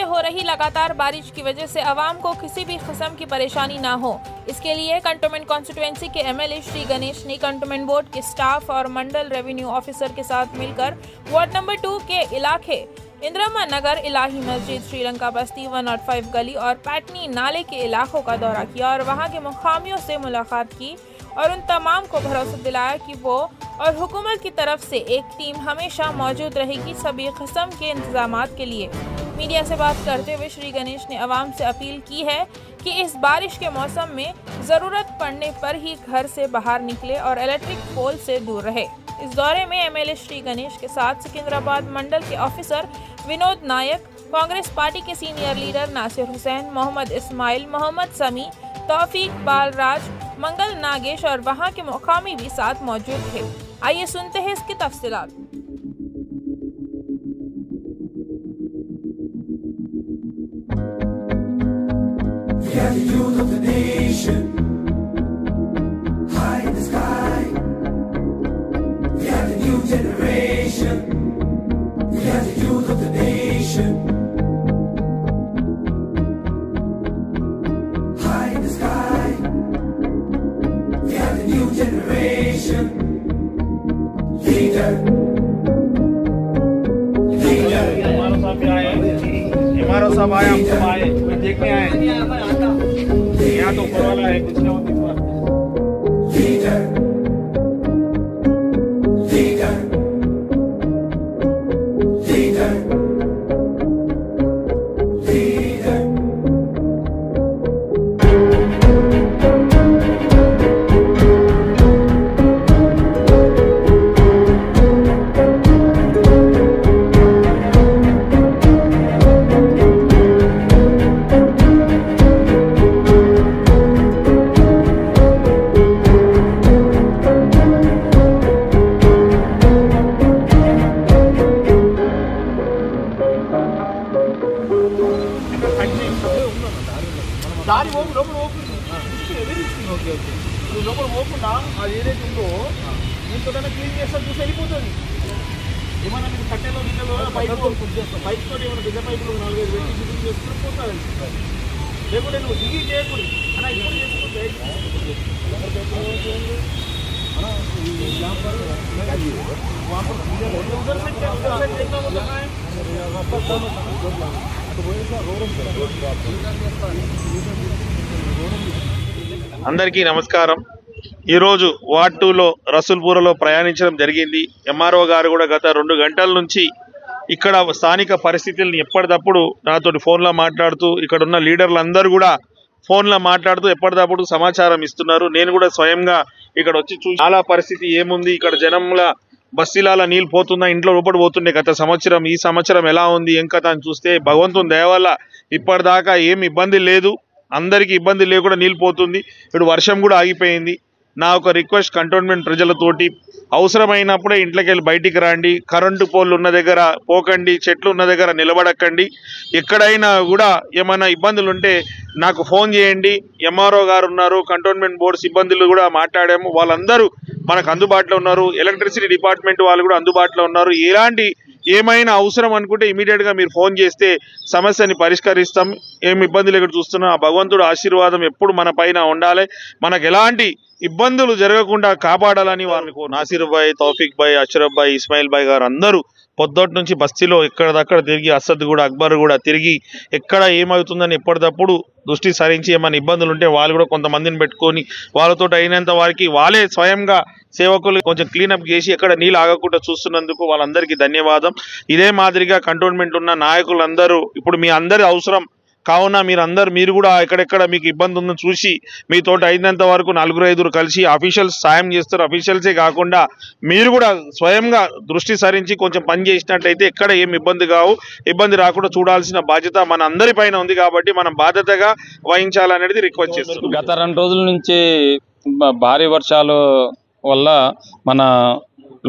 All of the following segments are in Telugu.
हो रही लगातार बारिश की वजह से आवाम को किसी भी किस्म की परेशानी ना हो, इसके लिए कंटोनमेंट कॉन्स्टिट्यूएंसी के एमएलए श्री गणेश ने कंटोनमेंट बोर्ड के स्टाफ और मंडल रेवेन्यू ऑफिसर के साथ मिलकर वार्ड नंबर 2 के इलाके इंदिरा नगर, इलाही मस्जिद, श्रीलंका बस्ती, 105 गली और पैटनी नाले के इलाकों का दौरा किया और वहां के मुकामियों से मुलाकात की और उन तमाम को भरोसा दिलाया कि वो और हुकूमत की तरफ से एक टीम हमेशा मौजूद रहेगी सभी किस्म के इंतजामात के लिए। मीडिया से बात करते हुए श्री गणेश ने आवाम से अपील की है कि इस बारिश के मौसम में ज़रूरत पड़ने पर ही घर से बाहर निकले और इलेक्ट्रिक पोल से दूर रहे। इस दौरे में एमएलए श्री गणेश के साथ सिकंदराबाद मंडल के ऑफिसर विनोद नायक, कांग्रेस पार्टी के सीनियर लीडर नासिर हुसैन, मोहम्मद इस्माइल, मोहम्मद समी, तौफीक बालराज, मंगल नागेश और वहां के मुकामी भी साथ मौजूद थे। आइए सुनते हैं इसकी तफसीलात। हमारा सब आए, हम सब आए, देखने आए। यहाँ तो ऊपर वाला है, कुछ नहीं होता। దారి లోపల లోపల పోకుండా అది ఏదైతే ఉందో దీంతో క్లీన్ చేస్తారు, చూసి వెళ్ళిపోతుంది. ఏమన్నా మీరు కట్టెలో గిన్నెలో పైప్ తోటి ఏమైనా బిగ్గ పైపులు 4-5 పెట్టి శుద్ధి చేసుకుని పోతారు. లేకుంటే నువ్వు దిగి చేయకూడదు అలా ఇప్పుడు చేసుకుంటే అందరికీ నమస్కారం. ఈరోజు వార్డ్ 2లో రసూల్పురలో ప్రయాణించడం జరిగింది. ఎంఆర్ఓ గారు కూడా గత 2 గంటల నుంచి ఇక్కడ స్థానిక పరిస్థితులను ఎప్పటికప్పుడు నాతోటి ఫోన్లో మాట్లాడుతూ, ఇక్కడ ఉన్న లీడర్లు అందరూ కూడా ఫోన్లో మాట్లాడుతూ ఎప్పటికప్పుడు సమాచారం ఇస్తున్నారు. నేను కూడా స్వయంగా ఇక్కడ వచ్చి చూసి చాలా పరిస్థితి ఏముంది, ఇక్కడ జనంల బస్తీలాల నీళ్ళు పోతుందా, ఇంట్లో లోపడి పోతుండే గత సంవత్సరం, ఈ సంవత్సరం ఎలా ఉంది, ఏం కథ అని చూస్తే భగవంతుని దయ వల్ల ఇప్పటిదాకా ఏం ఇబ్బంది లేదు. అందరికీ ఇబ్బంది లేకుండా నీళ్ళు పోతుంది. ఇప్పుడు వర్షం కూడా ఆగిపోయింది. నా ఒక రిక్వెస్ట్ కంటోన్మెంట్ ప్రజలతోటి, అవసరమైనప్పుడే ఇంట్లోకి వెళ్ళి బయటికి రండి, కరెంటు పోల్లు ఉన్న దగ్గర పోకండి, చెట్లు ఉన్న దగ్గర నిలబడకండి. ఎక్కడైనా కూడా ఏమైనా ఇబ్బందులు ఉంటే నాకు ఫోన్ చేయండి. ఎంఆర్ఓ గారు ఉన్నారు, కంటోన్మెంట్ బోర్డు సిబ్బందులు కూడా మాట్లాడాము, వాళ్ళందరూ మనకు అందుబాటులో ఉన్నారు. ఎలక్ట్రిసిటీ డిపార్ట్మెంట్ వాళ్ళు కూడా అందుబాటులో ఉన్నారు. ఏమైనా అవసరం అనుకుంటే ఇమీడియట్గా మీరు ఫోన్ చేస్తే సమస్యని పరిష్కరిస్తాం. ఏమి ఇబ్బందులు ఎక్కడ చూస్తున్నా ఆ భగవంతుడు ఆశీర్వాదం ఎప్పుడు మన పైన ఉండాలి. మనకు ఎలాంటి ఇబ్బందులు జరగకుండా కాపాడాలని వారిని నాసిర్ భాయ్, తౌఫీక్ భాయ్, అష్రఫ్ భాయ్, ఇస్మాయిల్ భాయ్ గారు అందరూ పొద్దుటి నుంచి బస్తీలో ఎక్కడదక్కడ తిరిగి, అసద్ కూడా, అక్బర్ కూడా తిరిగి ఎక్కడ ఏమవుతుందని ఎప్పటికప్పుడు దృష్టి సారించి ఏమైనా ఇబ్బందులు ఉంటే వాళ్ళు కూడా కొంతమందిని పెట్టుకొని వాళ్ళతో అయినంత వారికి వాళ్ళే స్వయంగా సేవకులు కొంచెం క్లీనప్ చేసి ఎక్కడ నీళ్ళు ఆగకుండా చూస్తున్నందుకు వాళ్ళందరికీ ధన్యవాదం. ఇదే మాదిరిగా కంటోన్మెంట్ ఉన్న నాయకులందరూ ఇప్పుడు మీ అందరి అవసరం కావున మీరు కూడా ఎక్కడెక్కడ మీకు ఇబ్బంది ఉందని చూసి మీతో అయినంత వరకు 4-5 కలిసి అఫీషియల్స్ సాయం చేస్తారు. అఫీషియల్సే కాకుండా మీరు కూడా స్వయంగా దృష్టి సారించి కొంచెం పని చేసినట్లయితే ఎక్కడ ఏం ఇబ్బంది రాకుండా చూడాల్సిన బాధ్యత మన అందరి పైన ఉంది. కాబట్టి మనం బాధ్యతగా వహించాలనేది రిక్వెస్ట్ చేస్తున్నాం. గత 2 రోజుల నుంచి భారీ వర్షాలు వల్ల మన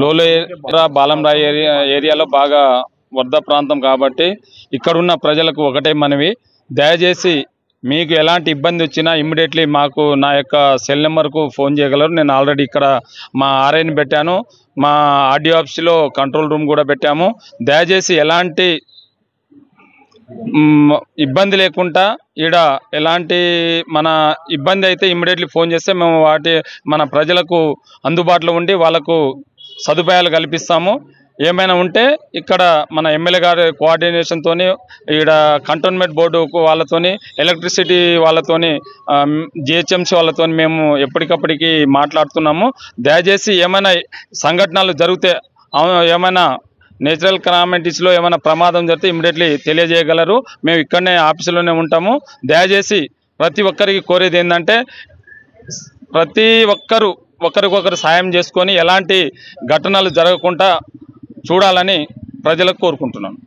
లోలేరా బాలంరాయ్ ఏరియాలో బాగా వరద ప్రాంతం కాబట్టి ఇక్కడున్న ప్రజలకు ఒకటే మనవి, దయచేసి మీకు ఎలాంటి ఇబ్బంది వచ్చినా ఇమ్మీడియట్లీ మాకు నా యొక్క సెల్ నెంబర్కు ఫోన్ చేయగలరు. నేను ఆల్రెడీ ఇక్కడ మా ఆర్ఐని పెట్టాను, మా ఆర్డీఓ ఆఫీస్లో కంట్రోల్ రూమ్ కూడా పెట్టాము. దయచేసి ఎలాంటి ఇబ్బంది లేకుండా ఈడ ఎలాంటి మన ఇబ్బంది అయితే ఇమ్మీడియట్లీ ఫోన్ చేస్తే మేము మన ప్రజలకు అందుబాటులో ఉండి వాళ్ళకు సదుపాయాలు కల్పిస్తాము. ఏమైనా ఉంటే ఇక్కడ మన ఎమ్మెల్యే గారి కోఆర్డినేషన్తోని ఈడ కంటోన్మెంట్ బోర్డు వాళ్ళతోని ఎలక్ట్రిసిటీ వాళ్ళతోని జిహెచ్ఎంసీ వాళ్ళతోని మేము ఎప్పటికప్పటికి మాట్లాడుతున్నాము. దయచేసి ఏమైనా సంఘటనలు జరిగితే ఏమైనా నేచురల్ కెలామిటీస్లో ఏమైనా ప్రమాదం జరిగితే ఇమ్మీడియట్లీ తెలియజేయగలరు. మేము ఇక్కడనే ఆఫీసులోనే ఉంటాము. దయచేసి ప్రతి ఒక్కరికి కోరేది ఏంటంటే ప్రతి ఒక్కరు ఒకరికొకరు సాయం చేసుకొని ఎలాంటి ఘటనలు జరగకుండా చూడాలని ప్రజలకు కోరుకుంటున్నాను.